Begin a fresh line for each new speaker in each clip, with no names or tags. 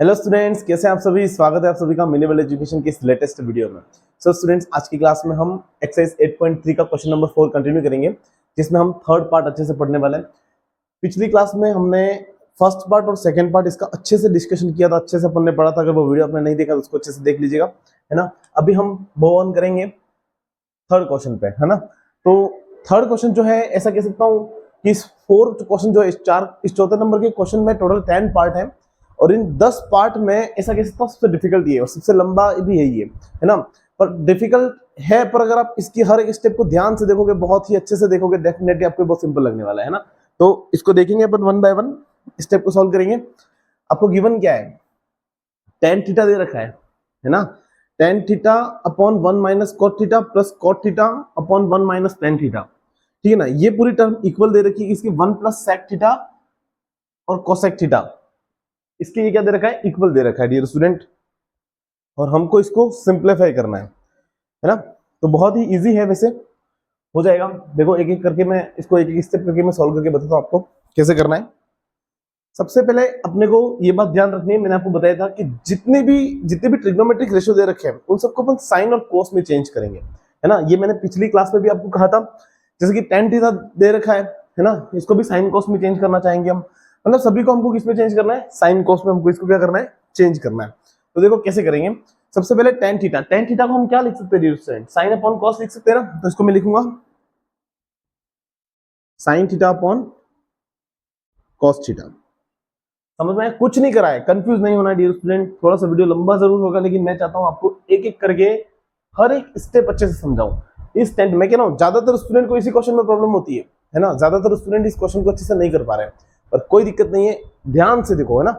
Hello students, कैसे हैं आप सभी। स्वागत है आप सभी का मिनी वर्ल्ड एजुकेशन की इस लेटेस्ट वीडियो में। सो स्टूडेंट्स, आज की क्लास में हम एक्सरसाइज 8.3 का क्वेश्चन नंबर 4 कंटिन्यू करेंगे, जिसमें हम थर्ड पार्ट अच्छे से पढ़ने वाले हैं। पिछली क्लास में हमने फर्स्ट पार्ट और सेकंड पार्ट इसका अच्छे से डिस्कशन किया था, अच्छे से अपन ने पढ़ा था। अगर वो वीडियो आपने नहीं देखा तो उसको अच्छे से देख लीजिएगा, है ना। अभी हम मूव ऑन करेंगे थर्ड क्वेश्चन पे, है ना। तो थर्ड क्वेश्चन जो है, ऐसा कह सकता हूँ कि इस फोर्थ क्वेश्चन जो है, इस चौथे नंबर के क्वेश्चन में टोटल 10 पार्ट है, और इन 10 पार्ट में ऐसा कह सकता हूँ सबसे डिफिकल्ट ये है और सबसे लंबा भी यही है ना। पर डिफिकल्ट है, पर अगर आप इसकी हर एक स्टेप को ध्यान से देखोगे, बहुत ही अच्छे से देखोगे, डेफिनेटली आपको बहुत सिंपल लगने वाला है ना। तो इसको देखेंगे अपन वन बाय वन, स्टेप को सॉल्व करेंगे। आपको गिवन क्या है, tan थीटा दे रखा है ना। tan theta upon 1 minus cot theta plus cot theta upon 1 minus tan theta, ठीक है ना। ये पूरी टर्म इक्वल दे रखी है, इसकी 1 प्लस सेक थीटा और कोसेक थीटा, इसके ये क्या दे रखा है, इक्वल दे रखा है डियर स्टूडेंट। और हमको इसको सिंप्लीफाई करना है ना। तो बहुत ही इजी है, वैसे हो जाएगा। देखो एक एक करके मैं इसको एक एक स्टेप करके मैं सॉल्व करके बताता हूं आपको कैसे करना है। सबसे पहले अपने को ये बात ध्यान रखनी है, मैंने आपको बताया था कि जितने भी ट्रिग्नोमेट्रिक रेशियो दे रखे हैं उन सबको अपन साइन और कोस में चेंज करेंगे, है ना। ये मैंने पिछली क्लास में भी आपको कहा था। जैसे कि tan थीटा दे रखा है ना, इसको भी साइन कोस में चेंज करना चाहेंगे हम। मतलब सभी को हमको किसमें चेंज करना है, साइन कोस में हमको इसको क्या करना है, चेंज करना है। तो देखो कैसे करेंगे। सबसे पहले tan थीटा को हम क्या लिख सकते हैं, साइन अपॉन कॉस लिख सकते हैं ना। तो इसको मैं लिखूंगा sign theta upon cos theta. समझ में कुछ नहीं करा है, कंफ्यूज नहीं होना डियर स्टूडेंट। थोड़ा सा वीडियो लंबा जरूर होगा, लेकिन मैं चाहता हूं आपको एक एक करके हर एक स्टेप अच्छे से समझाऊं। इस टेंथ में क्या ना, ज्यादातर स्टूडेंट को इसी क्वेश्चन में प्रॉब्लम होती है ना। ज्यादातर स्टूडेंट इस क्वेश्चन को अच्छे से नहीं कर पा रहे हैं, पर कोई दिक्कत नहीं है, ध्यान से देखो, है ना।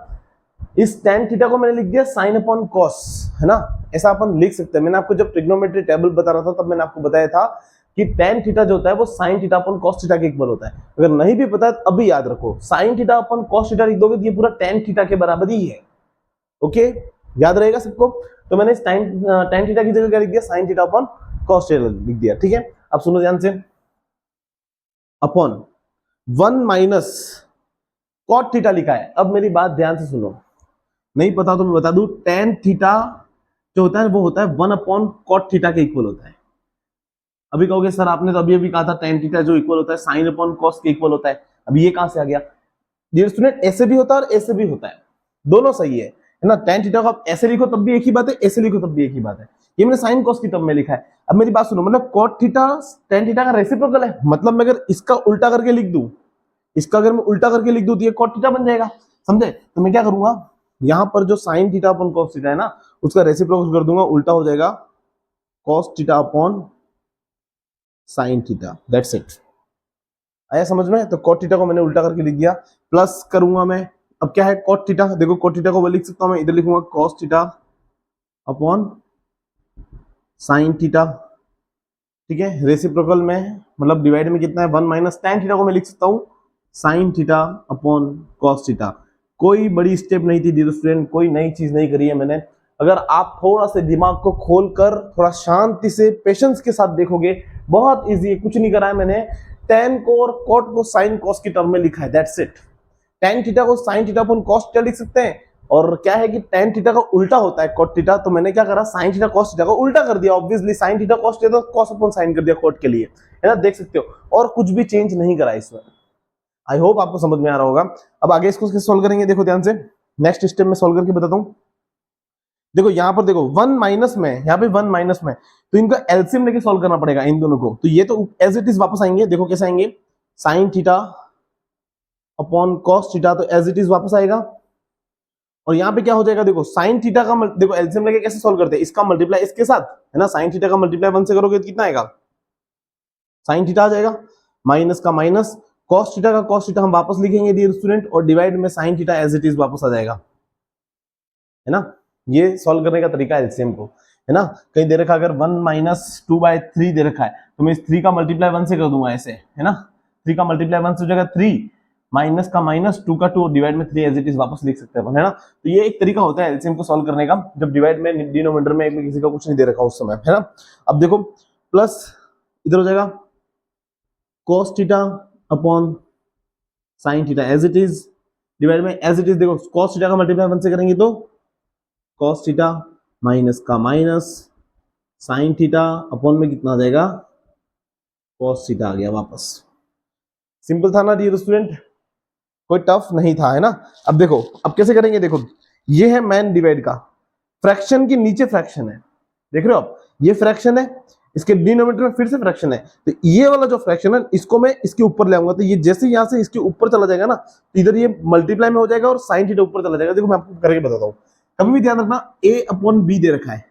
इस tan थीटा को मैंने लिख दिया साइन अपॉन कॉस, है ना। ऐसा अपन लिख सकते हैं। मैंने आपको जब ट्रिग्नोमेट्री टेबल बता रहा था तब मैंने आपको बताया था कि tan थीटा जो होता है वो sign theta upon cos theta के इक्वल होता है। अगर नहीं भी पता है तो अभी याद रखो, sign theta upon cos theta लिख दोगे तो ये पूरा tan थीटा के बराबर ही है। ओके, याद रहेगा सबको। तो मैंने इस tan थीटा की जगह क्या लिख दिया, sine theta upon cos theta लिख दिया, ठीक है। अब सुनो ध्यान से, अपॉन 1 माइनस कॉट थीटा लिखा है। अब मेरी बात ध्यान से सुनो, नहीं पता तो मैं बता दूं, tan थीटा जो होता है वो होता है 1 अपॉन कॉट थीटा के इक्वल होता है। अभी कहोगे सर आपने तो अभी कहा था tan थीटा जो इक्वल होता है साइन अपॉन कॉस के इक्वल होता है, अभी ये कहां से आ गया। डियर स्टूडेंट, ऐसे भी होता है और ऐसे भी होता है, दोनों सही है ना। tan थीटा को आप ऐसे लिखो तब भी एक ही बात है, ऐसे लिखो तब भी एक ही बात है। ये मैंने साइन कॉस की टर्म में लिखा है। अब मेरी बात सुनो, मतलब कॉट थीटा tan थीटा का रेसिप्रोकल है। मतलब मैं अगर इसका उल्टा करके लिख दूं, इसका अगर मैं उल्टा करके लिख दूं तो ये कॉट थीटा बन जाएगा, समझे। तो मैं क्या करूंगा, यहां पर जो sign theta upon cos theta है ना, उसका रेसिप्रोकल कर दूंगा, उल्टा हो जाएगा cos theta upon sine theta, that's it. आया समझ में। तो कॉट थीटा को मैंने उल्टा करके लिख दिया, प्लस करूंगा मैं। अब क्या है कॉट थीटा, देखो कॉट थीटा को वो लिख सकता हूं मैं, इधर लिखूंगा cos theta upon sine theta, ठीक है। रेसिप्रोकल में मतलब डिवाइड में कितना है, 1 माइनस tan थीटा को मैं लिख सकता हूं sign theta upon cos theta. कोई बड़ी स्टेप नहीं थी डियर स्टूडेंट, कोई नई चीज नहीं करी है मैंने। अगर आप थोड़ा सा दिमाग को खोलकर थोड़ा शांति से पेशेंस के साथ देखोगे, बहुत इजी है, कुछ नहीं करा है मैंने। tan को और cot को साइन कॉस की टर्म में लिखा है, दैट्स इट। tan थीटा को sign theta upon cos theta लिख सकते हैं, और क्या है कि tan थीटा का उल्टा होता है cot थीटा, तो मैंने क्या करा, साइन थीटा cos थीटा को उल्टा कर दिया। Obviously sine theta cos theta तो cos अपॉन साइन कर दिया cot के लिए, है ना, देख सकते हो। और कुछ भी चेंज नहीं करा इसमें। आई होप आपको समझ में आ रहा होगा। अब आगे इसको सॉल्व करेंगे, देखो ध्यान से, नेक्स्ट स्टेप में सॉल्व करके बताता हूं। देखो यहां पर देखो 1 माइनस में, यहां पे 1 माइनस में, तो इनका एलसीएम लेके सॉल्व करना पड़ेगा इन दोनों को। तो ये तो एज इट इज वापस आएंगे, देखो कैसे आएंगे, sine theta upon cos theta, तो एज इट इज वापस आएगा। और यहाँ पे क्या हो जाएगा, देखो साइन थीटा का देखो एलसीएम लेके कैसे सॉल्व करते हैं, इसका मल्टीप्लाई इसके साथ, है ना। साइन थीटा का मल्टीप्लाई 1 से करोगे तो कितना आएगा, साइन थीटा आ जाएगा, माइनस का माइनस, कॉस थीटा का कॉस थीटा हम वापस लिखेंगे डियर स्टूडेंट, और डिवाइड में sine theta as it is वापस आ जाएगा, है ना। ये सॉल्व करने का तरीका है एलसीएम को, है ना। कहीं दे रखा अगर 1 माइनस 2/3 दे रखा है, तो मैं इस 3 का मल्टीप्लाई 1 से कर दूंगा ऐसे, है ना। 3 का मल्टीप्लाई 1 से हो जाएगा 3, माइनस का माइनस, 2 का 2, डिवाइड में 3 एज इट इज वापस लिख सकते हैं, है ना। तो ये एक तरीका होता है एलसीएम को सॉल्व करने का, जब डिवाइड में डिनोमिनेटर में किसी का कुछ नहीं दे रखा उस समय, है ना। अब देखो प्लस इधर हो जाएगा cos theta upon sine theta as it is, divide में एज इट इज, देखो cos थीटा का मल्टीप्लाई 1 से करेंगे तो कॉस थीटा माइनस का माइनस साइन थीटा अपॉन में कितना आ जाएगा, कॉस थीटा आ गया वापस। सिंपल था ना डियर स्टूडेंट, कोई टफ नहीं था, है ना। अब देखो अब कैसे करेंगे, देखो ये है मैन डिवाइड का, फ्रैक्शन के नीचे फ्रैक्शन है, देख रहे हो आप, ये फ्रैक्शन है, इसके डिनोमिनेटर में फिर से फ्रैक्शन है, तो ये वाला जो फ्रैक्शन है इसको मैं इसके ऊपर ले आऊंगा, तो ये जैसे यहां से इसके ऊपर चला जाएगा ना, तो इधर ये मल्टीप्लाई में हो जाएगा और साइन थीटा ऊपर चला जाएगा। देखो मैं आपको करके बताता हूँ, कभी भी ध्यान रखना a अपॉन बी दे रखा है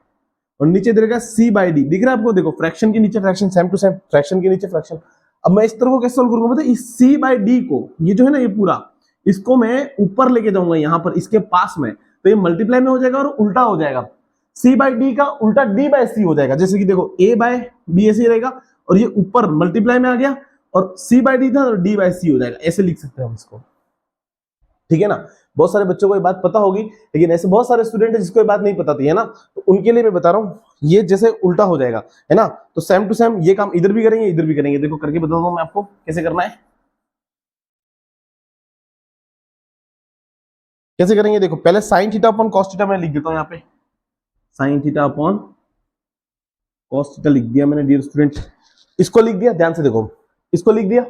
और नीचे दे रखा है c बाई डी, दिख रहा है आपको, देखो फ्रैक्शन के नीचे fraction, same to same fraction के नीचे फ्रैक्शन। अब मैं इस तरह को कैसे सॉल्व करूंगा, मतलब इस c बाई डी को, ये जो है ना ये पूरा, इसको मैं ऊपर लेके जाऊंगा यहाँ पर इसके पास में, तो ये मल्टीप्लाई में हो जाएगा और उल्टा हो जाएगा, c बाई डी का उल्टा d बाई सी हो जाएगा। जैसे कि देखो a बाय बी ऐसे रहेगा और ये ऊपर मल्टीप्लाई में आ गया और c बाई डी था और d बाई सी हो जाएगा, ऐसे लिख सकते हैं हम इसको, ठीक है ना। बहुत सारे बच्चों को ये बात पता होगी, लेकिन ऐसे बहुत सारे स्टूडेंट है जिसको ये बात नहीं पता थी, है ना, तो उनके लिए मैं बता रहा हूँ, ये जैसे उल्टा हो जाएगा, है ना, तो सेम टू सेम ये काम इधर भी करेंगे इधर भी करेंगे। देखो करके बताता हूँ मैं आपको कैसे करना है, कैसे करेंगे। देखो पहले sign theta upon cos theta मैं लिख देता हूँ यहाँ पे, sign theta upon cos theta लिख दिया मैंने डियर स्टूडेंट, इसको लिख दिया, ध्यान से देखो इसको लिख दिया।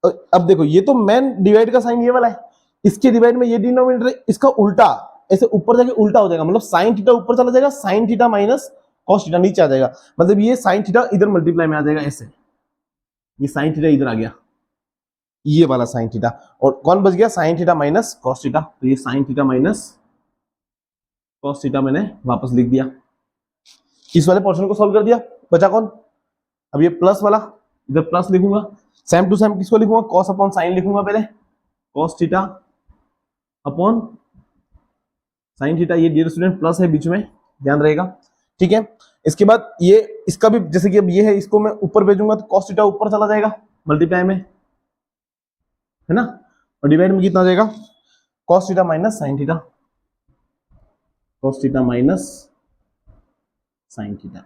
अब देखो ये तो मैन डिवाइड का साइन ये वाला है, इसके डिवाइड में ये डिनोमिनेटर, इसका उल्टा ऐसे ऊपर जाके उल्टा हो जाएगा, मतलब साइन थीटा ऊपर चला जाएगा, sign theta minus cos theta नीचे आ जाएगा, मतलब ये साइन थीटा इधर मल्टीप्लाई में आ जाएगा ऐसे, ये साइन थीटा इधर आ गया, ये वाला साइन थीटा, और कौन बच गया, sign theta minus cos theta, तो ये sine theta minus cos theta मैंने वापस लिख दिया, इस वाले पोर्शन को सॉल्व कर दिया, बचा कौन, अब ये प्लस वाला, इधर प्लस लिखूंगा, सेम टू सेम किसको लिखूंगा, कॉस अपॉन साइन लिखूंगा पहले, cos theta upon sine theta, ये डियर स्टूडेंट प्लस है बीच में, ध्यान रहेगा, ठीक है। इसके बाद ये इसका भी जैसे कि अब ये है, इसको मैं ऊपर भेजूंगा तो कॉस थीटा ऊपर चला जाएगा मल्टीप्लाई में, है ना, और डिवाइड में कितना आ जाएगा, cos theta minus sine theta, cos theta minus sine theta.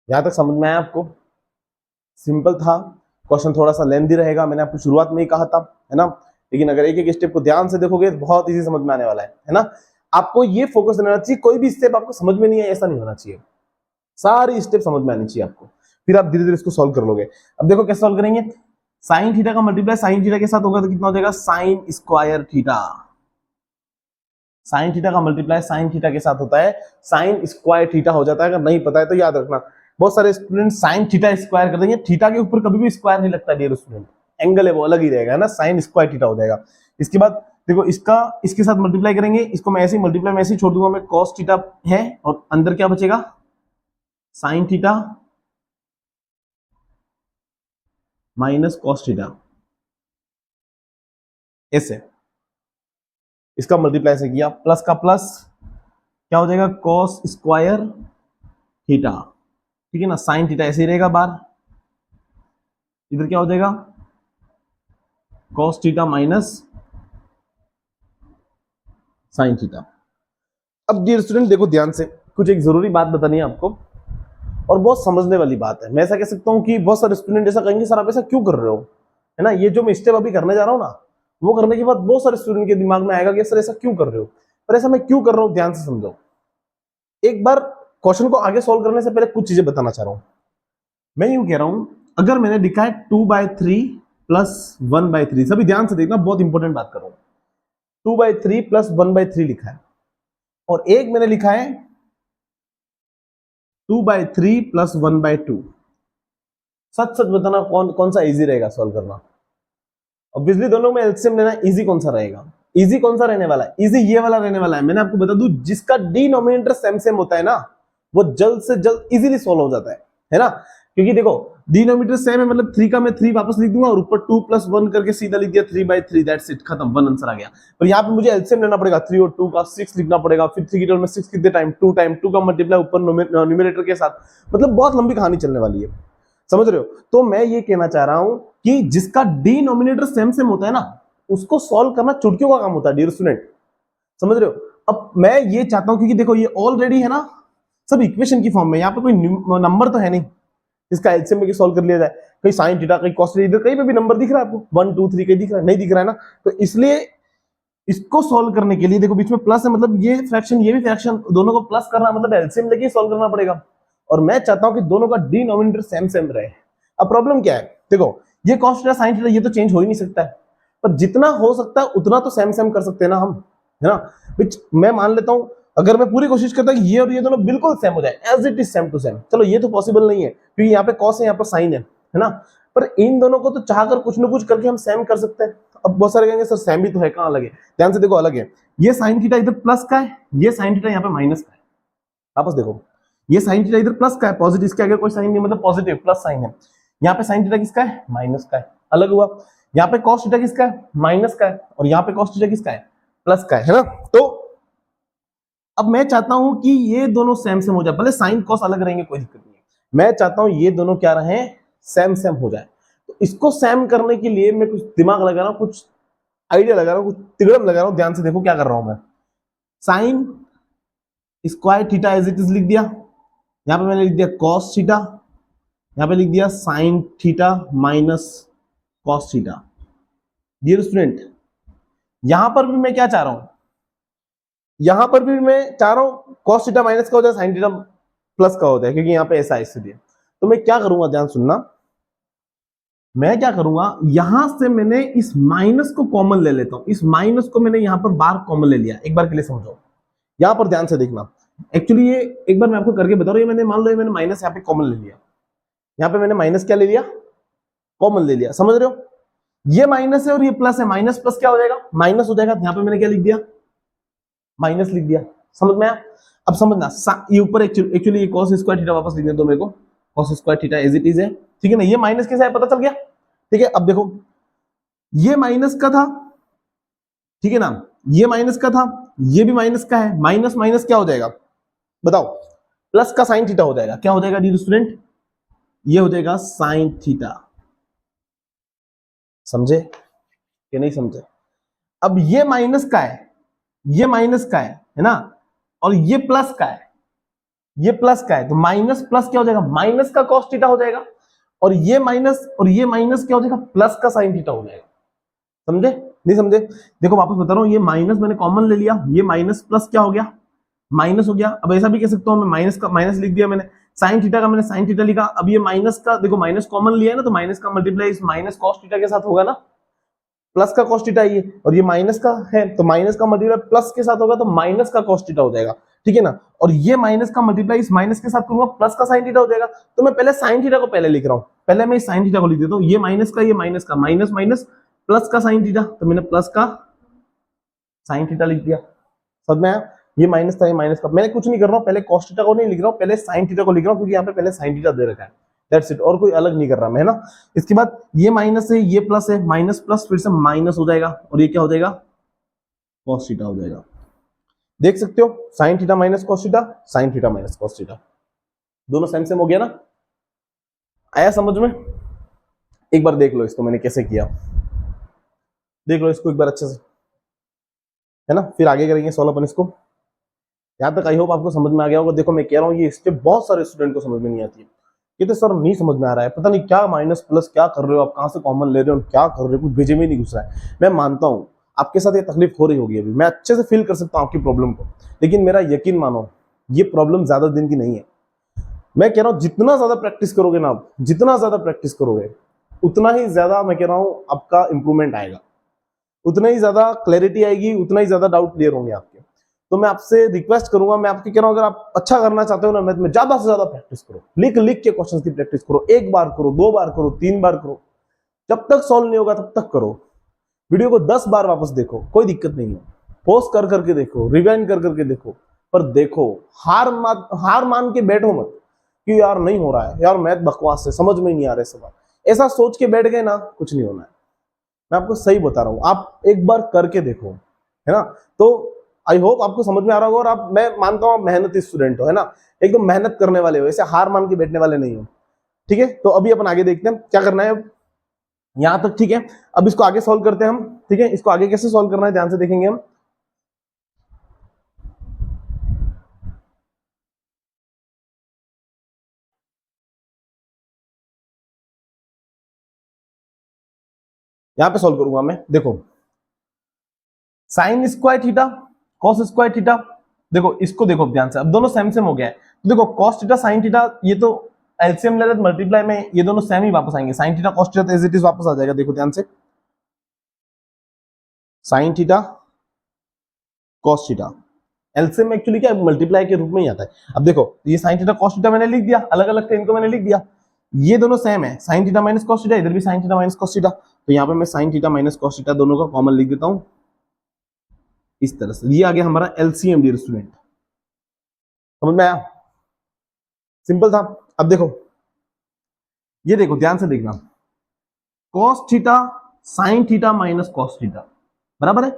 यहां तक समझ में आया आपको, सिंपल था, क्वेश्चन थोड़ा सा लेंथी रहेगा, मैंने आपको शुरुआत में ही कहा था, है ना, लेकिन अगर एक एक स्टेप को ध्यान से देखोगे तो बहुत इजी समझ में आने वाला है ना। आपको ये फोकस रहना चाहिए, कोई भी स्टेप आपको समझ में नहीं है ऐसा नहीं होना चाहिए, सारी स्टेप समझ में आनी चाहिए आपको, फिर आप धीरे धीरे इसको सॉल्व कर लोगे। अब देखो कैसे सॉल्व करेंगे, साइन थीटा का मल्टीप्लाई साइन थीटा के साथ होगा तो कितना हो जाएगा, sign square theta, sine theta का मल्टीप्लाई साइन थीटा के साथ होता है साइन स्क्वायर थीटा हो जाता है, अगर नहीं पता है तो याद रखना। बहुत सारे स्टूडेंट साइन थीटा स्क्वायर कर देंगे, थीटा के ऊपर कभी भी स्क्वायर नहीं लगता डियर स्टूडेंट, एंगल है वो अलग ही रहेगा, है ना, साइन स्क्वायर थीटा हो जाएगा। इसके बाद देखो इसका इसके साथ मल्टीप्लाई करेंगे, इसको मैं ऐसे ही मल्टीप्लाई में ऐसे ही छोड़ दूंगा मैं, कॉस थीटा है और अंदर क्या बचेगा, sign theta minus cos theta, ऐसे इसका मल्टीप्लाई से किया, प्लस का प्लस क्या हो जाएगा, कॉस स्क्वायर थीटा, ठीक है ना, साइन थीटा ऐसे ही रहेगा बाहर, इधर क्या हो जाएगा, cos theta minus sine theta. अब डियर स्टूडेंट देखो ध्यान से, कुछ एक जरूरी बात बतानी है आपको और बहुत समझने वाली बात है। मैं ऐसा कह सकता हूं कि बहुत सारे स्टूडेंट ऐसा कहेंगे सर आप ऐसा क्यों कर रहे हो, है ना, ये जो मैं स्टेप अभी करने जा रहा हूं ना, वो करने के बाद बहुत सारे स्टूडेंट के दिमाग में आएगा कि सर ऐसा क्यों कर रहे हो, पर ऐसा मैं क्यों कर रहा हूं ध्यान से समझो। एक बार क्वेश्चन को आगे सोल्व करने से पहले कुछ चीजें बताना चाह रहा हूं। मैं यूं कह रहा हूं, अगर मैंने लिखा है 2/3 प्लस 1/3, सभी ध्यान से देखना, बहुत इंपॉर्टेंट बात कर रहा हूं, 2/3 प्लस 1/3 लिखा है, और एक मैंने लिखा है 2/3 प्लस 1/2, सच सच बताना कौन कौन सा इजी रहेगा सॉल्व करना। ऑब्वियसली दोनों में एलसीएम लेना, इजी कौन सा रहेगा, इजी कौन सा रहने वाला है, इजी ये वाला रहने वाला है। मैंने आपको बता दूं, जिसका डिनोमिनेटर सेम सेम होता है ना, वो जल्द से जल्द इजीली सॉल्व हो जाता है ना, क्योंकि देखो डिनोमिनेटर सेम है, मतलब 3 का मैं 3 वापस लिख दूंगा और ऊपर 2 प्लस 1 करके सीधा लिख दिया 3/3, दैट्स इट, खत्म, वन आंसर आ गया। पर यहाँ पे मुझे एलसीएम लेना पड़ेगा, 3 और 2 का 6 लिखना पड़ेगा, फिर 3 की टर्म में 6 कितने टाइम, 2 टाइम, 2 का मल्टीप्लाई ऊपर न्यूमरेटर के साथ, मतलब बहुत लंबी कहानी चलने वाली है, समझ रहे हो। तो मैं ये कहना चाह रहा हूं कि जिसका डिनोमिनेटर सेम सेम होता है ना, उसको सॉल्व करना चुटकियों का काम होता है डियर स्टूडेंट, समझ रहे हो। अब मैं ये चाहता हूं, क्योंकि देखो ये ऑलरेडी है ना सब इक्वेशन की फॉर्म में, यहाँ पे कोई नंबर तो है नहीं इसका एलसीएम में सॉल्व कर लिया जाए, कहीं साइन थीटा कहीं कॉस थीटा, इधर कहीं पे भी नंबर दिख रहा है आपको 1 2 3 कहीं दिख रहा है, नहीं दिख रहा है ना, तो इसलिए इसको सॉल्व करने के लिए देखो बीच में प्लस है, मतलब ये फ्रैक्शन ये भी फ्रैक्शन, दोनों को प्लस करना मतलब एलसीएम लेके सॉल्व करना पड़ेगा। और मैं चाहता हूं कि दोनों का डिनोमिनेटर सेम सेम रहे। अब प्रॉब्लम क्या है, देखो ये cos थीटा sin थीटा ये तो चेंज हो ही नहीं सकता है, पर जितना हो सकता है उतना तो सेम सेम कर सकते हैं ना हम, है ना। विच मैं मान लेता हूं, अगर मैं पूरी कोशिश करता हूं ये और ये दोनों बिल्कुल सेम हो जाए, as it is same to same, चलो ये तो पॉसिबल नहीं है क्योंकि यहाँ पे cos है यहाँ पर sin है ना। पर इन दोनों को तो चाहकर कुछ ना कुछ करके हम सेम कर सकते हैं। अब बहुत सारे कहेंगे सर सेम भी तो है, कहाँ अलग है? ध्यान से देखो, अलग है। ये sin थीटा इधर प्लस का है, ये sin थीटा यहाँ पे माइनस का है। वापस देखो, ये sin थीटा इधर प्लस का है, पॉजिटिव, इसके आगे कोई साइन नहीं, मतलब पॉजिटिव प्लस साइन है। यहाँ पे sin थीटा किसका है? माइनस का है, अलग हुआ। यहाँ पे cos थीटा किसका है? माइनस का है। और यहाँ पे cos थीटा किसका है? प्लस का है ना। तो अब मैं चाहता हूं कि ये दोनों सेम सेम हो जाए, भले साइन कॉस अलग रहेंगे कोई दिक्कत नहीं है, मैं चाहता हूं ये दोनों क्या रहे? सेम सेम हो जाए। तो इसको सेम करने के लिए मैं कुछ दिमाग लगा रहा हूं, कुछ आइडिया लगा रहा हूं, कुछ तिगड़म लगा रहा हूं। ध्यान से देखो क्या कर रहा हूं मैं। Sine square theta as it is लिख दिया, यहां पे मैंने लिख दिया कॉस थीटा, यहां पे लिख दिया sine theta minus cos theta. Dear student, यहां पर भी मैं क्या चाह रहा हूं, यहां पर भी मैं चाह रहा हूं कॉस थीटा माइनस का हो जाए, साइन थीटा प्लस का हो जाए, क्योंकि यहां पे ऐसा है इसलिए। तो मैं क्या करूंगा, ध्यान सुनना, मैं क्या करूंगा, यहां से मैंने इस माइनस को कॉमन ले लेता हूं, इस माइनस को मैंने यहां पर बार कॉमन ले लिया। एक बार के लिए समझो, यहां पर ध्यान से देखना। एक्चुअली ये एक बार मैं आपको करके बता रहा हूं, ये मैंने मान लो ये मैंने माइनस यहां पे कॉमन ले लिया, यहां पे मैंने माइनस क्या ले लिया? कॉमन ले लिया, समझ रहे हो? ये माइनस है और ये प्लस है, माइनस प्लस क्या हो जाएगा? माइनस हो जाएगा। यहां पे मैंने क्या लिख दिया? माइनस लिख दिया। समझ में आया? अब समझना, ये ऊपर एक्चुअली ये cos स्क्वायर थीटा वापस लिखने दो मेरे को, cos square theta as it is है, ठीक है ना। ये माइनस कैसे है पता चल गया? ठीक है, अब देखो ये माइनस का था, ठीक है ना, ये माइनस का था, ये भी माइनस का है, माइनस माइनस क्या हो जाएगा बताओ? प्लस का साइन थीटा हो जाएगा। क्या हो जाएगा डियर स्टूडेंट? ये हो जाएगा साइन थीटा। समझे कि नहीं समझे? अब ये माइनस का है, ये माइनस का है ना, और ये प्लस का है, ये प्लस का है, तो माइनस प्लस क्या हो जाएगा? माइनस का cos थीटा हो जाएगा। और ये माइनस क्या हो जाएगा? प्लस का साइन थीटा हो जाएगा। समझे नहीं समझे? देखो वापस बता रहा हूं, ये माइनस मैंने कॉमन ले लिया, ये माइनस प्लस क्या हो गया? माइनस हो गया। अब ऐसा भी कह सकता हूं मैं, माइनस का माइनस लिख दिया मैंने, साइन थीटा का मैंने साइन थीटा लिखा। अब ये माइनस का देखो, माइनस कॉमन लिया है ना, तो माइनस का मल्टीप्लाई इस माइनस cos थीटा के साथ होगा ना, प्लस का cos थीटा ये, और ये माइनस का है तो माइनस का मल्टीप्लाई प्लस के साथ होगा तो माइनस का cos थीटा हो जाएगा, ठीक है ना। और ये माइनस का मल्टीप्लाई इस माइनस के साथ करूंगा, प्लस का sin थीटा हो जाएगा। तो मैं पहले sin थीटा को पहले लिख रहा हूं, पहले मैं इस sin थीटा को लिख देता हूं, ये माइनस का, ये माइनस का, माइनस माइनस प्लस का sin थीटा, तो मैंने प्लस का sin थीटा लिख दिया। समझ में आया? ये माइनस था, ये माइनस का, मैं कुछ नहीं कर रहा हूं, पहले cos थीटा को नहीं लिख रहा हूं, पहले sin थीटा को लिख रहा हूं, क्योंकि यहाँ पे पहले sin थीटा दे रखा है। दैट्स इट, और कोई अलग नहीं कर रहा मैं, है ना। इसके बाद ये माइनस है, ये प्लस है, माइनस प्लस फिर से माइनस हो जाएगा, और ये क्या हो जाएगा? cos थीटा हो जाएगा। देख सकते हो, sin theta minus cos theta, sin theta minus cos theta, दोनों सेम सेम हो गया ना। आया समझ में? एक बार देख लो इसको मैंने कैसे किया, देख लो इसको एक बार अच्छे से, है ना, फिर आगे करेंगे सॉल्व अपन इसको। यहाँ तक आई होप आपको समझ में आ गया होगा। देखो मैं कह रहा हूँ, ये स्टेप बहुत सारे स्टूडेंट को समझ में नहीं आती है, कहते सर नहीं समझ में आ रहा है, पता नहीं क्या माइनस प्लस क्या कर रहे हो आप, कहाँ से कॉमन ले रहे हो, क्या कर रहे हो, कुछ भेजे में नहीं घुस रहा है। मैं मानता हूँ आपके साथ ये तकलीफ हो रही होगी अभी, मैं अच्छे से फील कर सकता हूँ आपकी प्रॉब्लम को, लेकिन मेरा यकीन मानो ये प्रॉब्लम ज्यादा दिन की नहीं है। मैं कह रहा हूं जितना ज्यादा प्रैक्टिस करोगे ना आप, जितना ज्यादा प्रैक्टिस करोगे उतना ही ज्यादा, मैं कह रहा हूं आपका इंप्रूवमेंट आएगा, उतना ही ज्यादा क्लैरिटी आएगी, उतना ही ज्यादा डाउट क्लियर होंगे आपके। तो मैं आपसे रिक्वेस्ट करूंगा, मैं आपके कह रहा हूं अगर आप अच्छा करना चाहते हो ना, मैथ में ज्यादा से ज्यादा प्रैक्टिस करो, लिख लिख के क्वेश्चंस की प्रैक्टिस करो, एक बार करो, दो बार करो, तीन बार करो, जब तक सॉल्व नहीं होगा तब तक करो। वीडियो को 10 बार वापस देखो, कोई दिक्कत नहीं है, पोस्ट कर करके देखो, रिवाइंड कर करके देखो, पर देखो, हार मान के बैठो मत कि यार नहीं हो रहा है, यार मैथ बकवास है, समझ में नहीं आ रहे सवाल, ऐसा सोच के बैठ गए ना, कुछ नहीं होना है। मैं आपको सही बता रहा हूं, आप एक बार करके देखो, है ना। तो आई होप आपको समझ में आ रहा होगा, और आप, मैं मानता हूं आप मेहनती स्टूडेंट हो, है ना, एकदम मेहनत करने वाले हो, ऐसे हार मान के बैठने वाले नहीं हो, ठीक है। तो अभी अपन आगे देखते हैं क्या करना है यहां तक, ठीक है। अब इसको आगे सॉल्व करते हैं हम, ठीक है, इसको आगे कैसे सॉल्व करना है ध्यान से देखेंगे हम। यहां पे सॉल्व करूंगा मैं, देखो sign square theta cos square theta, देखो इसको देखो ध्यान से, अब दोनों सेम सेम हो गया है, तो देखो कॉस थीटा साइन थीटा, ये तो एलसीएम ले लेते मल्टीप्लाई में ये दोनों सेम ही वापस आएंगे, sine theta cos theta as it is वापस आ जाएगा। देखो ध्यान से, sine theta cos theta LCM में एक्चुअली क्या मल्टीप्लाई के रूप में ही आता है। अब देखो ये साइन थीटा कॉस थीटा मैंने लिख दिया, अलग अलग थे इनको मैंने लिख दिया, ये दोनों सेम है, sign theta minus cos theta, इधर भी sine theta minus cos theta, तो यहाँ पे मैं sign theta minus cos theta दोनों का कॉमन लिख देता हूं इस तरह से। ये आ गया हमारा एलसीएम डियर स्टूडेंट, समझ में आया, सिंपल था। अब देखो ये देखो ध्यान से देखना, cos theta sine theta minus cos theta बराबर है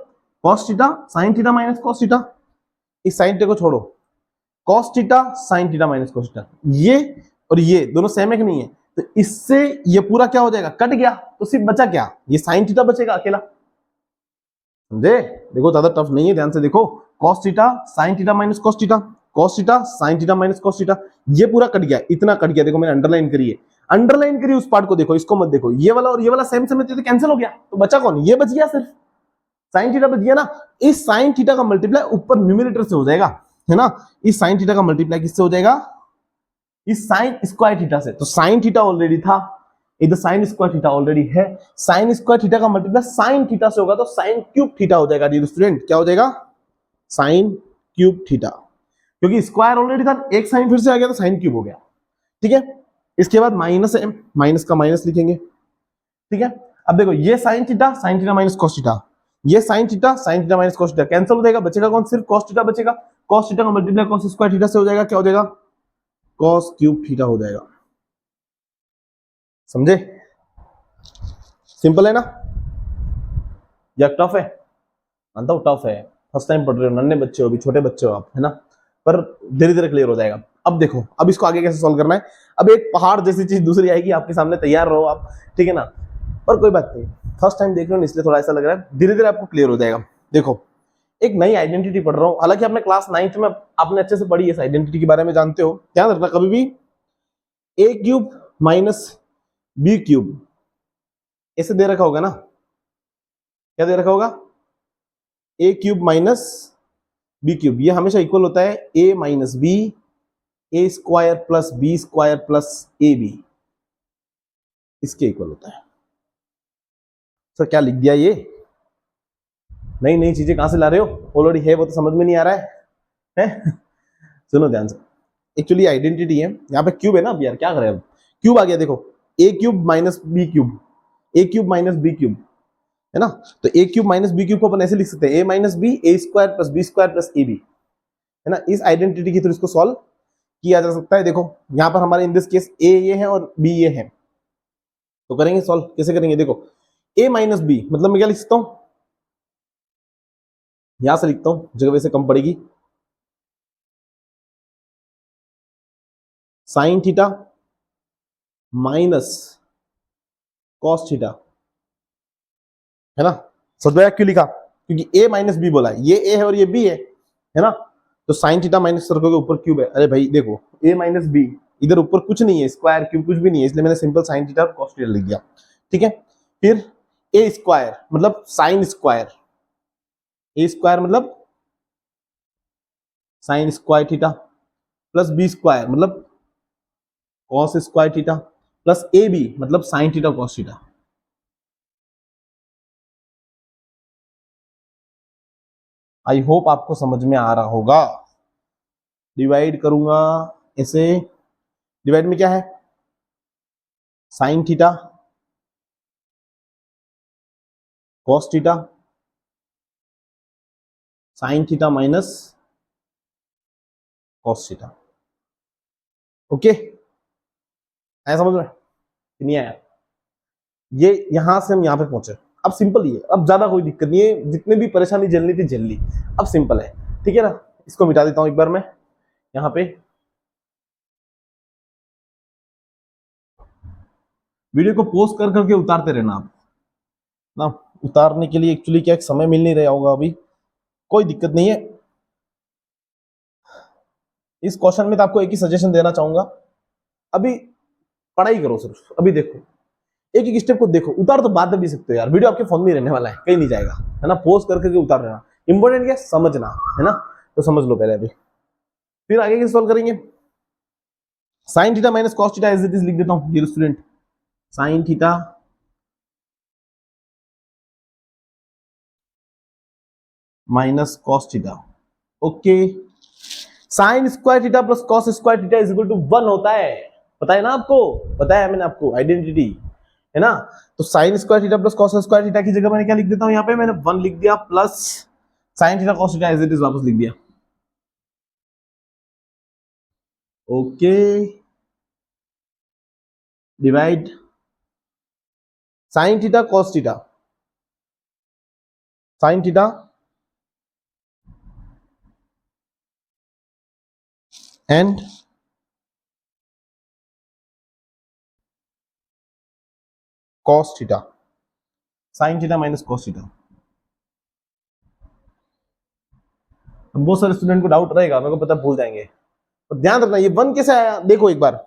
cos theta sine theta minus cos theta, इस साइन थीटा को छोड़ो, cos theta sine theta minus cos theta, ये और ये दोनों सेम है कि नहीं है, तो इससे ये पूरा क्या हो जाएगा, कट गया, तो सिर्फ बचा क्या, ये साइन थीटा बचेगा अकेला, समझे। देखो ज्यादा टफ नहीं है, ध्यान से देखो, cos theta sine theta minus cos theta, cos theta sine theta minus cos theta, ये पूरा कट गया, इतना कट गया, देखो मैंने अंडरलाइन करी है, अंडरलाइन करी उस पार्ट को देखो, इसको मत देखो, ये वाला और ये वाला सेम सेम है तो कैंसिल हो गया, तो बचा कौन, ये बच गया, सिर्फ साइन थीटा बच गया ना। इस साइन थीटा का मल्टीप्लाई ऊपर न्यूमरेटर से हो जाएगा, है ना, इस साइन थीटा का मल्टीप्लाई किससे हो जाएगा, इस साइन स्क्वायर थीटा से, तो साइन थीटा ऑलरेडी था, इधर साइन स्क्वायर थीटा ऑलरेडी है, साइन स्क्वायर थीटा का मल्टीप्लाई साइन थीटा से होगा तो साइन क्यूब थीटा हो जाएगा डियर स्टूडेंट, क्या हो जाएगा, साइन क्यूब थीटा, क्योंकि स्क्वायर ऑलरेडी था, एक साइन फिर से आ गया तो साइन क्यूब हो गया, ठीक है। इसके बाद माइनस है, माइनस का माइनस लिखेंगे, ठीक है। अब देखो ये sine theta minus cos theta, ये sine theta minus cos theta cancel हो जाएगा, बचेगा कौन, सिर्फ कॉस थीटा बचेगा, कॉस थीटा का मल्टीप्लाई कॉस स्क्वायर थीटा से हो जाएगा, क्या हो जाएगा, कॉस क्यूब थीटा हो जाएगा, समझे, सिंपल है ना, या टफ है, मानता हूं टफ है, फर्स्ट टाइम पढ़ रहे हो, नन्हे बच्चे हो, अभी छोटे बच्चे हो आप, है ना, पर धीरे धीरे क्लियर हो जाएगा। अब देखो अब इसको आगे कैसे सॉल्व करना है, अब एक पहाड़ जैसी चीज दूसरी आएगी आपके सामने, तैयार रहो आप, ठीक है ना, पर कोई बात नहीं, फर्स्ट टाइम देख रहे हो इसलिए थोड़ा ऐसा लग रहा है, धीरे धीरे आपको क्लियर हो जाएगा। देखो एक नई आइडेंटिटी पढ़ रहा हूं, हालांकि आपने क्लास 9th में आपने अच्छे से पढ़ी है, इस आइडेंटिटी के बारे में जानते हो, ध्यान रखना कभी भी A cube minus B cube ऐसे दे रखा होगा ना, क्या दे रखा होगा, A cube minus B cube, ये हमेशा इक्वल होता है A minus B, A square plus B square plus A B, इसके इक्वल होता है। सर क्या लिख दिया, ये नई नई चीजें कहां से ला रहे हो, ऑलरेडी है वो तो समझ में नहीं आ रहा है? सुनो ध्यान से, एक्चुअली आइडेंटिटी है, यहाँ पे क्यूब है ना, अब यार क्या करें, अब क्यूब आ गया, देखो A cube minus B cube, A cube minus B cube, है ना, तो A cube minus B cube को अपन ऐसे लिख सकते हैं, A minus B A square plus B square plus A B, है ना, इस आइडेंटिटी के थ्रू इसको सॉल्व किया जा सकता है। देखो यहाँ पर हमारे इन दिस केस ए ये है और बी ये है, तो करेंगे सॉल्व, कैसे करेंगे, देखो ए माइनस बी मतलब मैं क्या लिख सकता हूं, यहां से लिखता हूं, जगह वैसे कम पड़ेगी, sign theta minus cos theta, है ना, समझ में क्यों लिखा, क्योंकि ए माइनस बी बोला है, ये ए है और ये बी है ना, तो साइन थीटा माइनस सर्कल के ऊपर क्यूब है, अरे भाई देखो ए माइनस बी, इधर ऊपर कुछ नहीं है, स्क्वायर क्यूब कुछ भी नहीं है, इसलिए मैंने सिंपल साइन थीटा और कॉस थीटा लिख दिया, ठीक है। फिर ए स्क्वायर मतलब साइन स्क्वायर, ए स्क्वायर मतलब sine square theta plus B square मतलब cos square theta plus A B मतलब sine theta cos theta. I hope आपको समझ में आ रहा होगा। डिवाइड करूंगा ऐसे, डिवाइड में क्या है, sign theta cos theta, sine theta minus cos theta, okay, आया समझ में, नहीं आया, ये यहां से हम यहां पे पहुंचे, अब सिंपल ही है, अब ज्यादा कोई दिक्कत नहीं है, जितने भी परेशानी झेलनी थी झेल ली, अब सिंपल है, ठीक है ना। इसको मिटा देता हूं एक बार मैं, यहां पे वीडियो को पोस्ट कर करके उतारते रहना आप ना, उतारने के लिए एक्चुअली क्या समय मिल नहीं रहा होगा अभी, कोई दिक्कत नहीं है। इस क्वेश्चन में तो आपको एक ही सजेशन देना चाहूंगा, अभी पढ़ाई करो सिर्फ, अभी देखो एक एक स्टेप को देखो, उतार तो बाद में भी सकते हो यार, वीडियो आपके फोन में ही रहने वाला है, कहीं नहीं जाएगा, है ना, पोस्ट करके उतार लेना, इंपॉर्टेंट क्या समझना, है ना, तो समझ लो पहले अभी, फिर आगे की सॉल्व करेंगे। Sine theta minus cos theta as it is लिख देता हूं dear student, sine theta minus cos theta, okay, sine square theta plus cos square theta is equal to 1 होता है, पता है ना आपको, बताया मैंने आपको आइडेंटिटी, है ना, तो sine square theta plus cos square theta की जगह मैंने क्या लिख देता हूं, यहाँ पे मैंने 1 लिख दिया, plus sine theta cos theta as it is वापस लिख दिया, okay, divide sine theta cos theta, sine theta and cos theta, sine theta minus cos theta. बहुत सारे स्टूडेंट को डाउट रहेगा, मेरे को पता भूल जाएंगे, तो ध्यान रखना ये 1 कैसे आया, देखो एक बार,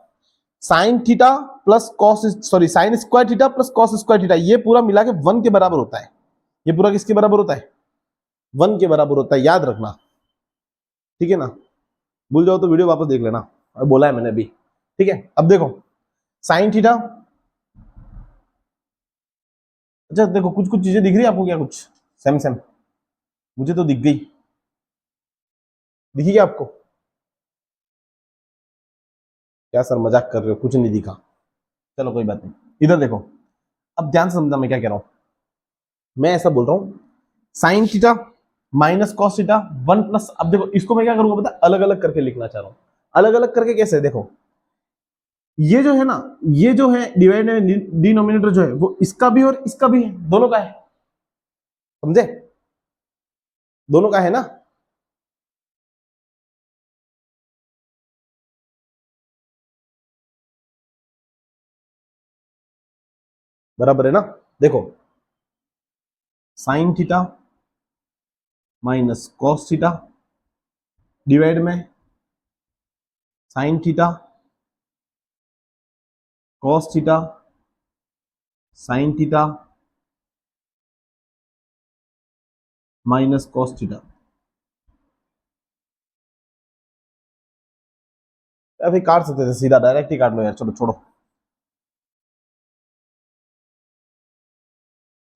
sine theta plus cos, sorry sine square theta plus cos square theta, ये पूरा मिला के 1 के बराबर होता है, ये पूरा किसके बराबर होता है, 1 के बराबर होता है, याद रखना, ठीक है ना, भूल जाओ तो वीडियो वापस देख लेना, बोला है मैंने अभी, ठीक है। अब देखो साइन थीटा, अच्छा देखो कुछ कुछ चीजें दिख रही है आपको क्या, कुछ सेम सेम, मुझे तो दिख गई, दिखी क्या आपको, क्या सर मजाक कर रहे हो, कुछ नहीं दिखा, चलो कोई बात नहीं, इधर देखो, अब ध्यान से समझना मैं क्या कह रहा हूं, मैं ऐसा बोल रहा हूं sign theta minus cos theta 1 plus, अब देखो इसको मैं क्या करूंगा पता, अलग अलग करके लिखना चाह रहा हूं, अलग अलग करके कैसे, देखो ये जो है ना, ये जो है डिवाइड डिनोमिनेटर जो है वो इसका भी और इसका भी है, दोनों का है, समझे, दोनों का है ना, बराबर है ना, देखो sine theta minus cos theta divide में sine theta cos theta sine theta minus cos theta, या फिर काट सकते थे सीधा, डायरेक्ट ही काट लो यार, चलो छोड़ो,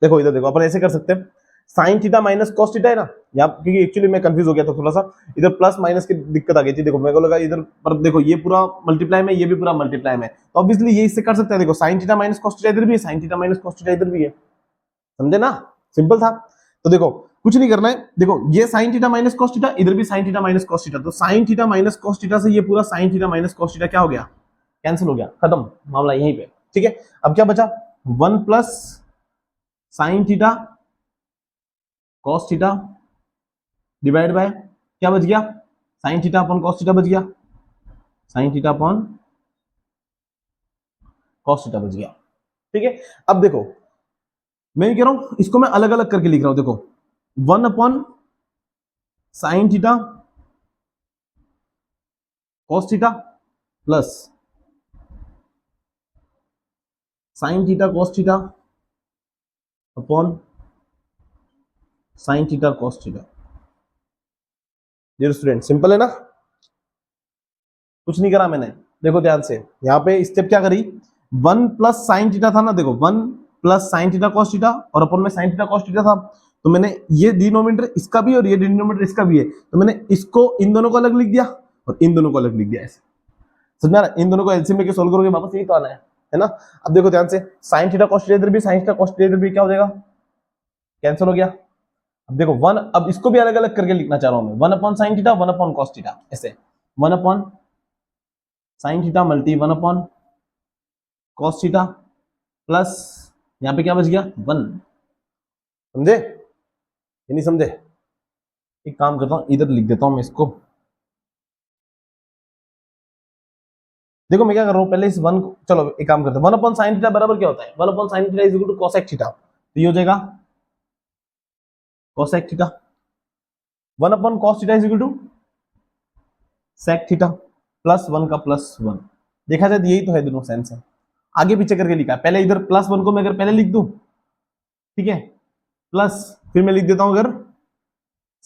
देखो इधर देखो अपन ऐसे कर सकते हैं, sign theta minus cos theta है ना, यहाँ क्योंकि एक्चुअली मैं कंफ्यूज हो गया था थोड़ा सा, इधर प्लस माइनस की दिक्कत आ गई थी, देखो मेरे को लगा इधर पर, देखो ये पूरा मल्टीप्लाई में, ये भी पूरा मल्टीप्लाई में, तो ऑब्वियसली ये इससे कर सकते हैं, देखो sine theta minus cos theta इधर भी है, sign theta minus cos theta इधर भी है, समझे ना, सिंपल था, तो देखो कुछ नहीं करना है, देखो ये sine theta minus cos theta, इधर भी sine theta minus cos theta, तो sine theta minus cos theta से ये पूरा sine theta minus cos theta क्या हो गया, कैंसिल हो गया, खत्म मामला यहीं पे, ठीक है। अब क्या बचा, 1 plus sine theta cos theta divide by क्या बच गया, sign theta upon cos theta बच गया, sign theta upon cos theta बच गया, ठीक है। अब देखो मैं कह रहा हूं इसको मैं अलग अलग करके लिख रहा हूं, देखो 1 upon sine theta cos theta plus sine theta cos theta upon sine theta cos theta, dear student simple है ना, कुछ नहीं करा मैंने, देखो ध्यान से, यहाँ पे स्टेप क्या करी, 1 प्लस साइन थीटा था ना, देखो 1 plus sine theta cos theta और अपन में साइन थीटा कॉस थीटा था, तो मैंने ये डिनोमिनेटर इसका भी और ये डिनोमिनेटर इसका भी है, तो मैंने इसको इन दोनों को अलग लिख दिया और इन दोनों को अलग लिख दिया, ऐसे समझ में आ रहा है, इन दोनों को एलसीएम लेके सोल्व करोगे वापस यही तो आना है ना। अब देखो ध्यान से, साइन थीटा कॉस थीटा इधर भी, साइन थीटा कॉस थीटा इधर भी, क्या हो जाएगा, कैंसिल हो गया। अब देखो 1, अब इसको भी अलग अलग करके लिखना चाह रहा हूं मैं, 1 upon sine theta 1 upon cos theta, ऐसे 1 upon sine theta multi 1 upon cos theta plus यहाँ पे क्या बच गया 1, समझे ये नहीं समझे, एक काम करता हूं इधर लिख देता हूं मैं इसको, देखो मैं क्या कर रहा हूं, पहले इस 1 को, चलो एक काम करते हैं, 1 अपॉन साइन थीटा बराबर क्या होता है, 1 upon sine theta is equal to cosec theta, तो ये हो जाएगा cosec theta, 1 upon cos theta is equal to sec theta plus 1 का प्लस 1, देखा जाए यही तो है दोनों सेंस है, आगे पीछे करके लिखा है। पहले इधर +1 को मैं अगर पहले लिख दूं, ठीक है, प्लस फिर मैं लिख देता हूं अगर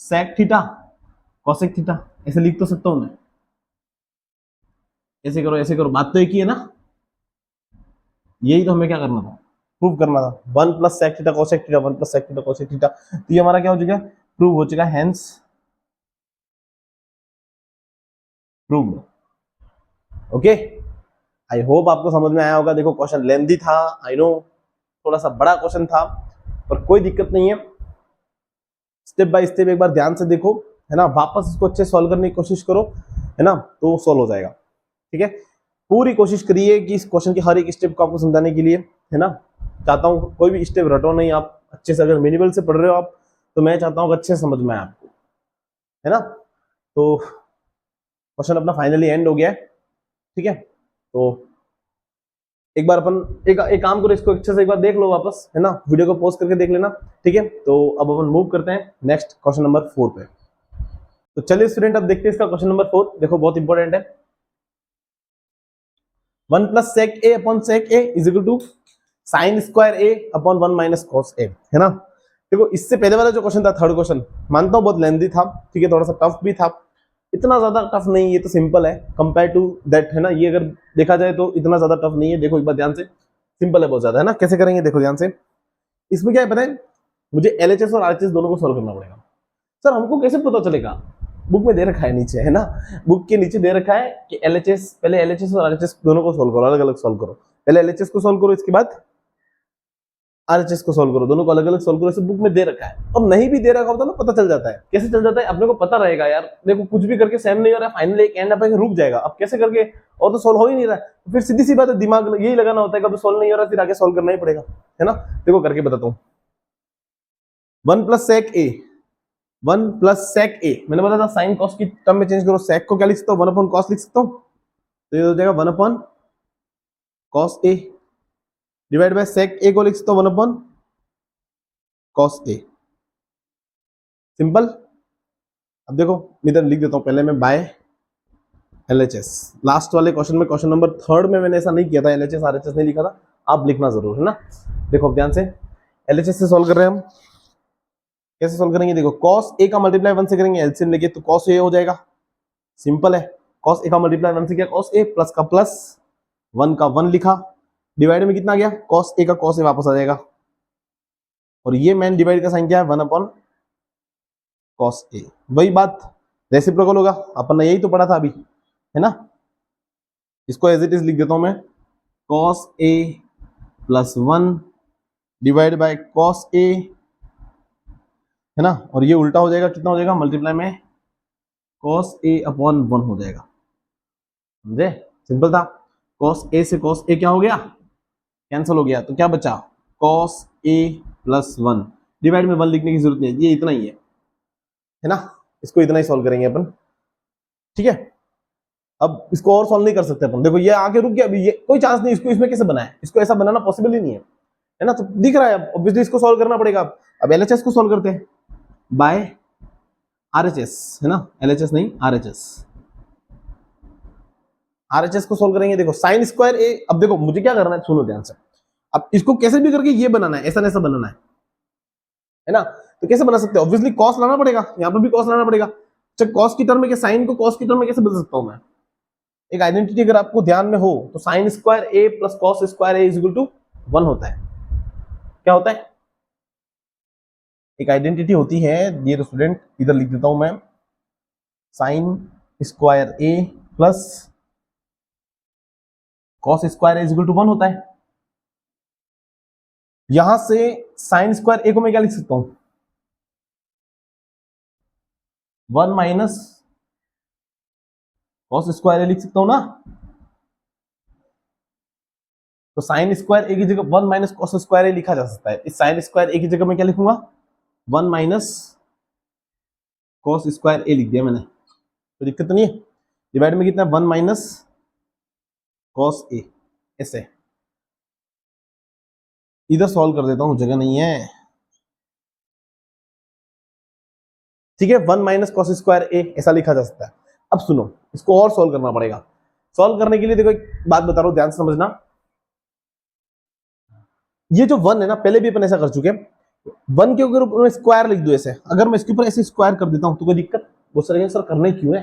सेक थीटा कोसेक थीटा, ऐसे लिख तो सकता हूं मैं। ऐसे करो ऐसे करो, बात तो एक ही है ना। यही तो हमें क्या करना था, प्रूव करना था। 1 plus sec theta cosec theta, 1 plus sec theta cosec theta, तो ये हमारा क्या हो चुका है, प्रूव हो चुका है, हेंस प्रूव्ड। ओके, आई होप आपको समझ में आया होगा। देखो क्वेश्चन लेंथी था, आई नो थोड़ा सा बड़ा क्वेश्चन था, पर कोई दिक्कत नहीं है। स्टेप बाय स्टेप एक बार ध्यान से देखो, है ना, वापस इसको अच्छे सॉल्व करने की कोशिश करो, है ना, तो सॉल्व हो जाएगा। ठीक है, पूरी कोशिश करिए कि इस क्वेश्चन के हर एक स्टेप को आपको समझाने के लिए, है ना, चाहता हूँ कोई भी स्टेप रटो नहीं आप, अच्छे से अगर मिनिमल से पढ़ रहे हो आप, तो मैं चाहता हूँ अच्छे से समझ में आए आपको, है ना। तो क्वेश्चन अपना फाइनली एंड हो गया है। ठीक है, तो एक बार अपन एक काम करो, इसको अच्छे से एक बार देख लो वापस, है ना, वीडियो को पॉज करके देख लेना। ठीक है, तो अब अपन मूव करते हैं नेक्स्ट क्वेश्चन नंबर 4 पे। तो चलिए स्टूडेंट, अब देखते हैं इसका क्वेश्चन नंबर 4। देखो बहुत इंपॉर्टेंट है। 1 plus sec A upon sec A is equal to sine square A upon 1 minus cos A, है ना। देखो इससे पहले वाला जो क्वेश्चन था, थर्ड क्वेश्चन, मानता हूँ बहुत लेंथी था, ठीक है, थोड़ा सा टफ भी था। इतना ज्यादा टफ नहीं, ये तो सिंपल है कंपेयर टू दैट, है ना। ये अगर देखा जाए तो इतना ज्यादा टफ नहीं है। देखो एक बार ध्यान से, सिंपल है बहुत ज्यादा, है ना। कैसे करेंगे देखो ध्यान से। इसमें क्या है पता है, मुझे एलएचएस और आरएचएस दोनों को सॉल्व करना पड़ेगा। सर हमको कैसे पता चलेगा, बुक में दे रखा है नीचे, है ना, बुक के नीचे दे रखा है कि एलएचएस, पहले एलएचएस और आरएचएस दोनों को सॉल्व करो, अलग अलग सॉल्व करो। पहले एलएचएस को सॉल्व करो, इसके बाद आरएचएस को सॉल्व करो, दोनों को अलग अलग सॉल्व करो। ऐसे बुक में दे रखा है, और नहीं भी दे रखा होता ना, पता चल जाता है। कैसे चल जाता है, अपने को पता रहेगा यार। देखो कुछ भी करके सेम नहीं हो रहा है, फाइनली एक एंड अप रुक जाएगा। अब कैसे करके, और तो सॉल्व हो ही नहीं रहा है, तो फिर सीधी सी बात है, दिमाग यही लगाना होता है कि अब सॉल्व नहीं हो रहा, फिर आगे सॉल्व करना ही पड़ेगा, है ना। देखो करके बताता हूँ। 1 प्लस सेक ए, 1 प्लस सेक ए, मैंने बताया था साइन कॉस की टर्म में चेंज करो। सेक को क्या लिख सकता हूँ, 1 अपॉन कॉस लिख सकता हूँ, तो ये हो जाएगा 1 upon cos A divide by sec A को लिख सकता हूँ 1 अपॉन कॉस ए, सिंपल। अब देखो इधर लिख देता हूं पहले मैं बाय एलएचएस। लास्ट वाले क्वेश्चन में, क्वेश्चन नंबर 3 में मैंने ऐसा नहीं किया था, एलएचएस आरएचएस नहीं लिखा था। आप लिखना जरूर, है ना। देखो अब ध्यान से, एलएचएस से सॉल्व कर रहे हैं हम। कैसे सॉल्व करेंगे, देखो cos a का मल्टीप्लाई 1 से करेंगे, एलसीएम लेके, तो cos a हो जाएगा, सिंपल है। cos a का मल्टीप्लाई 1 से किया, cos a प्लस का प्लस, 1 का 1 लिखा, डिवाइड में कितना गया, cos a का cos a वापस आ जाएगा, और ये मैन डिवाइड का साइन क्या है, 1 अपॉन cos a। वही बात रेसिप्रोकल होगा, अपन ने यही तो पढ़ा था अभी, है ना। इसको एज इट इज लिख देता हूं मैं, cos a plus 1 divide by cos a, है ना, और ये उल्टा हो जाएगा, कितना हो जाएगा, मल्टीप्लाई में cos a अपॉन 1 हो जाएगा, समझे, सिंपल था। cos a से cos a क्या हो गया, कैंसिल हो गया, तो क्या बचा, cos a प्लस 1, डिवाइड में 1 लिखने की जरूरत नहीं है, ये इतना ही है ना। इसको इतना ही सॉल्व करेंगे अपन, ठीक है। अब इसको और सॉल्व नहीं कर सकते अपन, देखो ये आके रुक गया, अभी ये कोई चांस नहीं, इसको इसमें कैसे बनाए, इसको ऐसा बनाना पॉसिबल ही नहीं है ना। तो दिख रहा है, ऑब्वियसली इसको सॉल्व करना पड़ेगा। अब एलएचएस को सॉल्व करते हैं बाय आरएचएस, है ना, एलएचएस नहीं आरएचएस। आरएचएस को सॉल्व करेंगे, देखो साइन स्क्वायर ए, अब देखो मुझे क्या करना है, सुनो ध्यान से। अब इसको कैसे भी करके ये बनाना है, ऐसा ऐसा बनाना है ना। तो कैसे बना सकते हैं, ऑब्वियसली कॉस लाना पड़ेगा, यहाँ पर भी कॉस लाना पड़ेगा। अच्छा कॉस की टर्म में, साइन को कॉस की टर्म में कैसे बदल सकता हूं मैं, एक आइडेंटिटी अगर आपको ध्यान में हो तो, sine square A plus cos square A is equal to 1 होता है। क्या होता है, एक आइडेंटिटी होती है, डियर स्टूडेंट, इधर लिख देता हूं मैं, sine square A plus cos square A is equal to 1 होता है। यहां से साइन स्क्वायर ए को मैं क्या लिख सकता हूं, 1 माइनस कॉस स्क्वायर ए लिख सकता हूं ना। तो साइन स्क्वायर ए की जगह 1 माइनस कॉस स्क्वायर ए लिखा जा सकता है। इस साइन स्क्वायर ए की जगह मैं क्या लिखूंगा, 1 माइनस कॉस स्क्वायर ए लिख दिया मैंने, तो दिक्कत तो नहीं है। डिवाइड में कितना है, 1 माइनस कॉस ए, ऐसे इधर सॉल्व कर देता हूं, जगह नहीं है, ठीक है। 1 माइनस कॉस स्क्वायर ए ऐसा लिखा जा सकता है। अब सुनो, इसको और सॉल्व करना पड़ेगा। सॉल्व करने के लिए देखो एक बात बता रहा हूं, ध्यान से समझना। ये जो 1 है ना, पहले भी अपन ऐसा कर चुके हैं, 1 के ऊपर स्क्वायर लिख दो ऐसे, अगर मैं इसके ऊपर ऐसे स्क्वायर कर देता हूं तो कोई दिक्कत? बहुत सारे सर करना ही क्यों है,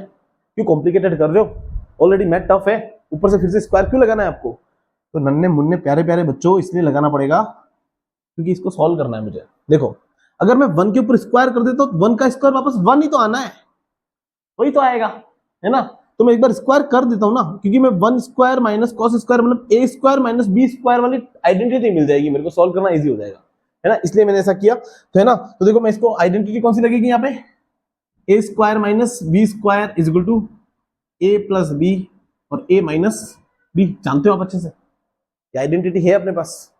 क्यों कॉम्प्लिकेटेड कर रहे हो, ऑलरेडी मैथ टफ है, ऊपर से फिर से स्क्वायर क्यों लगाना है आपको? तो नन्हे मुन्ने प्यारे प्यारे बच्चों इसलिए लगाना पड़ेगा क्योंकि इसको सॉल्व करना है मुझे। देखो अगर मैं 1 के ऊपर स्क्वायर कर देता हूं तो 1 का स्क्वायर वापस 1 ही तो आना है, वही तो आएगा, है ना? तो मैं एक बार स्क्वायर कर देता हूं ना, क्योंकि मैं 1 स्क्वायर माइनस कॉस स्क्वायर मतलब ए स्क्वायर माइनस बी स्क्वायर वाली आइडेंटिटी मिल जाएगी मेरे को, सॉल्व करना इजी हो जाएगा, है ना? इसलिए मैंने ऐसा किया, तो है ना? तो देखो मैं इसको आइडेंटिटी कौन सी लगेगी यहाँ पे, A square minus B square is equal to A plus B और ए माइनस बी, जानते हो आप अच्छे से, ये आइडेंटिटी है अपने पास,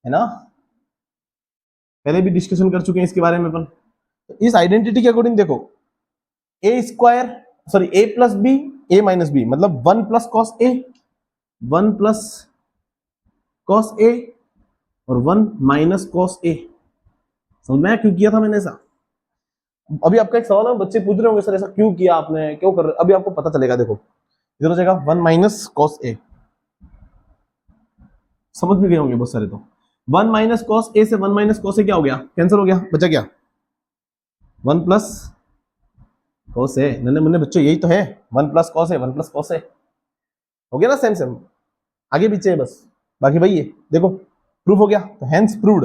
है ना? पहले भी डिस्कशन कर चुके हैं इसके बारे में अपन। तो इस आइडेंटिटी के अकॉर्डिंग देखो, ए स्क्वायर सॉरी ए प्लस बी ए माइनस बी मतलब 1 plus cos A, 1 plus cos A और 1 माइनस कॉस ए। समझ में आया क्यों किया था मैंने ऐसा? अभी आपका एक सवाल है, बच्चे पूछ रहे होंगे सर ऐसा क्यों किया आपने, क्यों कर रहे? अभी आपको पता चलेगा। देखो इधर हो जाएगा 1 माइनस कॉस ए, समझ भी गए होंगे बहुत सारे। तो 1 माइनस कॉस ए से 1 माइनस कॉस ए क्या हो गया, कैंसिल हो गया, बचा क्या 1 प्लस कॉस ए। नन्हे मुन्ने बच्चों यही तो है, 1 plus cos A 1 plus cos A, हो गया ना? सेम सेम आगे पीछे है बस, बाकी वही है। देखो प्रूफ हो गया, तो hence proved,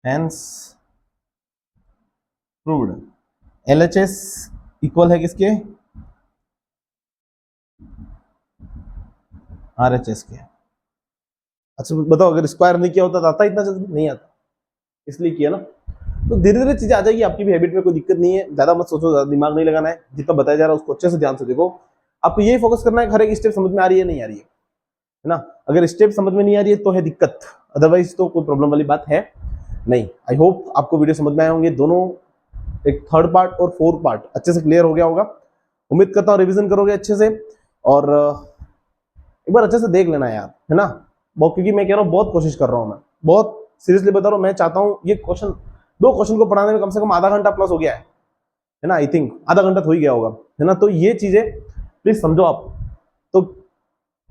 hence proved LHS equal है किसके, RHS के। अच्छा बताओ अगर स्क्वायर नहीं किया होता तो आता इतना जल्दी? नहीं आता, इसलिए किया ना। तो धीरे धीरे चीजें आ जाएगी आपकी भी हैबिट में, कोई दिक्कत नहीं है, ज्यादा मत सोचो, ज्यादा दिमाग नहीं लगाना है, जितना बताया जा रहा है उसको अच्छे से ध्यान से देखो। आपको यही फोकस करना है हर एक स्टेप समझ में आ रही है नहीं आ रही है ना? अगर स्टेप समझ में नहीं आ रही है तो है दिक्कत, अदरवाइज तो कोई प्रॉब्लम वाली बात है नहीं। आई होप आपको वीडियो समझ में आए होंगे, दोनों एक थर्ड पार्ट और फोर्थ पार्ट अच्छे से क्लियर हो गया होगा। उम्मीद करता हूँ रिवीजन करोगे अच्छे से, और एक बार अच्छे से देख लेना यार, है ना? बहुत, क्योंकि मैं कह रहा हूँ बहुत कोशिश कर रहा हूँ, मैं बहुत सीरियसली बता रहा हूँ। मैं चाहता हूँ ये क्वेश्चन, 2 क्वेश्चन को पढ़ाने में कम से कम आधा घंटा प्लस हो गया है ना? आई थिंक आधा घंटा तो हो ही गया होगा, है ना? तो ये चीजें प्लीज समझो आप, तो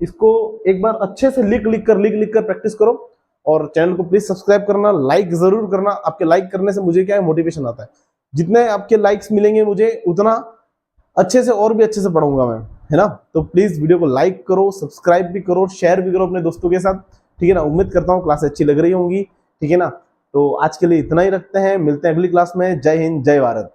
इसको एक बार अच्छे से लिख लिख कर प्रैक्टिस करो, और चैनल को प्लीज सब्सक्राइब करना, लाइक जरूर करना। आपके लाइक करने से मुझे क्या है, मोटिवेशन आता है। जितने आपके लाइक्स मिलेंगे मुझे उतना अच्छे से और भी अच्छे से पढ़ूंगा मैं, है ना? तो प्लीज वीडियो को लाइक करो, सब्सक्राइब भी करो, शेयर भी करो अपने दोस्तों के साथ, ठीक है ना? उम्मीद करता हूँ क्लास अच्छी लग रही होंगी, ठीक है ना? तो आज के लिए इतना ही रखते हैं, मिलते हैं अगली क्लास में। जय हिंद, जय भारत।